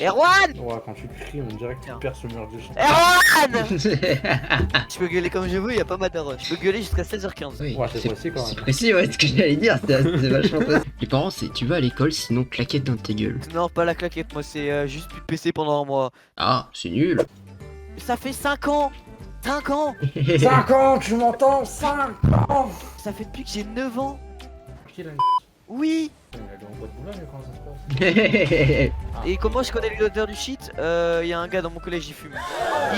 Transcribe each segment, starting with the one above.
Erwan! Ouais, quand tu cries, on dirait que tu perces le mur du champ. Erwan! Je peux gueuler comme je veux, y'a pas ma daronne. Je peux gueuler jusqu'à 16h15. Oui, Ouais, c'est précis quand même. C'est précis, ouais, ce que j'allais dire, c'est vachement précis. Les parents, c'est tu vas à l'école, sinon claquette dans ta gueule. Non, pas la claquette, moi c'est juste plus de PC pendant un mois. Ah, c'est nul. Ça fait 5 ans! 5 ans! 5 ans, tu m'entends? 5 ans! Ça fait depuis que j'ai 9 ans! Qui l'a Oui! Il est en boîte de Boulogne, comment ça se passe? Et comment je connais l'odeur du shit? Y a un gars dans mon collège, il fume.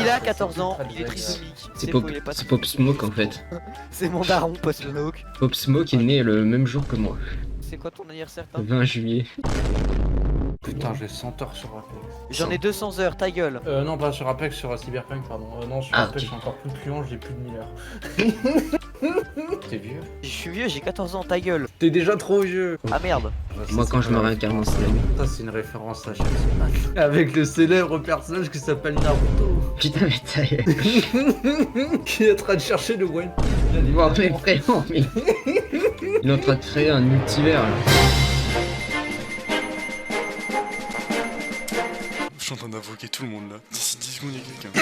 Il a 14 ans, il est trisomique. C'est faux, il est pas Pop Smoke en fait. C'est mon daron, Pop Smoke. Pop Smoke est né le même jour que moi, C'est quoi ton anniversaire, le 20 juillet. Putain, j'ai 100 heures sur Apex. J'en ai 200 heures, ta gueule. Non, pas sur Apex, sur Cyberpunk, pardon. Non, sur Ah, Apex, ok. je suis encore plus client, j'ai plus de 1000 heures. T'es vieux? Je suis vieux, j'ai 14 ans, ta gueule. T'es déjà trop vieux. Ah merde. Moi, quand je me réincarne en slime. Ça, c'est une référence à chaque semaine. Avec le célèbre personnage qui s'appelle Naruto. Putain, mais ta gueule. Qui est en train de chercher le One Bon, mais vraiment, mais. Il est en train de créer un multivers là. Je suis en train d'invoquer tout le monde là. D'ici 10 secondes, il y a quelqu'un.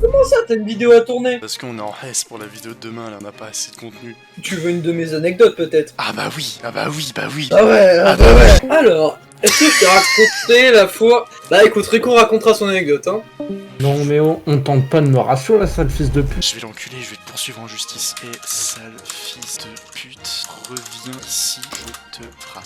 Comment ça, t'as une vidéo à tourner? Parce qu'on est en S pour la vidéo de demain là, on n'a pas assez de contenu. Tu veux une de mes anecdotes peut-être? Ah bah oui, ah bah oui, bah oui. Ah ouais, ah bah ouais. Alors, est-ce que je t'ai raconté la fois... Bah écoute, Rico racontera son anecdote, hein. Non, mais on tente pas de me ratio, la sale fils de pute. Je vais l'enculer, je vais te poursuivre en justice. Et sale fils de pute, reviens ici, je te frappe.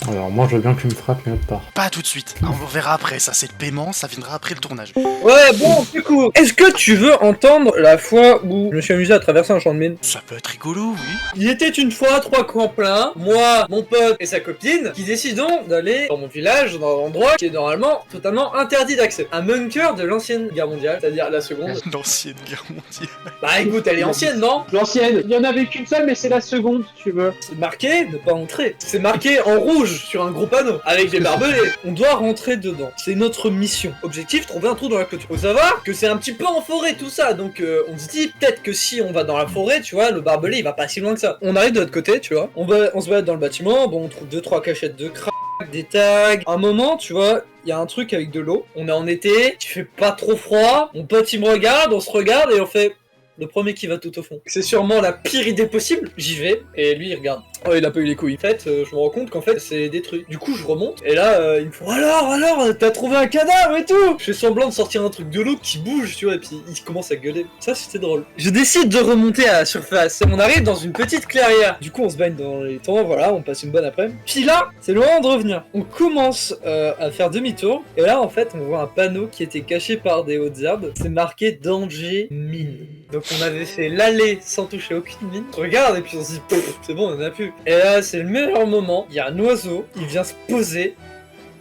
Alors, moi, je veux bien que tu me frappes, mais autre part. Pas tout de suite, on verra après, ça c'est le paiement, ça viendra après le tournage. Ouais, bon, du coup, est-ce que tu veux entendre la fois où je me suis amusé à traverser un champ de mine? Ça peut être rigolo, oui. Il était une fois 3 camps pleins, moi, mon pote et sa copine, qui décidons d'aller dans mon village, dans un endroit qui est normalement totalement interdit d'accès. Un bunker de l'ancienne guerre mondiale, c'est-à-dire la seconde. L'ancienne guerre mondiale. Bah écoute, elle est ancienne, non? L'ancienne, il y en avait qu'une seule, mais c'est la seconde, si tu veux. C'est marqué ne pas entrer. C'est marqué en rouge sur un gros panneau avec des barbelés. On doit rentrer dedans. C'est notre mission. Objectif, trouver un trou dans la clôture. Faut savoir que c'est un petit peu en forêt tout ça, donc on se dit peut-être que si on va dans la forêt, tu vois, le barbelé il va pas si loin que ça. On arrive de l'autre côté, tu vois. On se balade dans le bâtiment, bon on trouve 2-3 cachettes de crack, des tags. À un moment, tu vois, il y a un truc avec de l'eau. On est en été, il fait pas trop froid. Mon pote il me regarde, on se regarde et on fait... Le premier qui va tout au fond. C'est sûrement la pire idée possible. J'y vais, et lui il regarde. Oh, il a pas eu les couilles. En fait, je me rends compte qu'en fait, c'est détruit. Du coup, je remonte, et là, il me faut alors, t'as trouvé un cadavre et tout. Je fais semblant de sortir un truc de l'eau qui bouge, tu vois, et puis il commence à gueuler. Ça, c'était drôle. Je décide de remonter à la surface. On arrive dans une petite clairière. Du coup, on se baigne dans les temps, voilà, on passe une bonne après-midi. Puis là, c'est le moment de revenir. On commence à faire demi-tour, et là, en fait, on voit un panneau qui était caché par des hautes herbes. C'est marqué danger mine. Donc on avait fait l'aller sans toucher aucune mine. On regarde et puis on se dit c'est bon, on en a plus. Et là c'est le meilleur moment, il y a un oiseau, il vient se poser.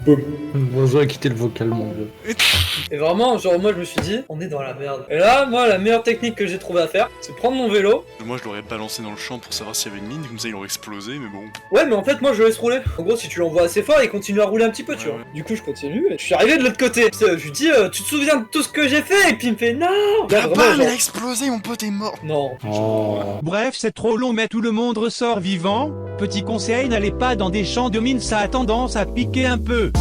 Boum. L'oiseau a quitté le vocal, mon vieux. Et vraiment, genre moi je me suis dit, on est dans la merde. Et là, moi la meilleure technique que j'ai trouvé à faire, c'est prendre mon vélo. Moi je l'aurais balancé dans le champ pour savoir s'il y avait une mine, comme ça il aurait explosé, mais bon. Ouais mais en fait moi je le laisse rouler. En gros si tu l'envoies assez fort, il continue à rouler un petit peu, tu Ouais, vois. ouais. Du coup je continue et je suis arrivé de l'autre côté. Je lui dis, tu te souviens de tout ce que j'ai fait? Et puis il me fait non. Là, Ah vraiment, bam, il genre, a explosé, mon pote est mort. non. Oh. Bref, c'est trop long mais tout le monde ressort vivant. Petit conseil, n'allez pas dans des champs de mine, ça a tendance à piquer un peu.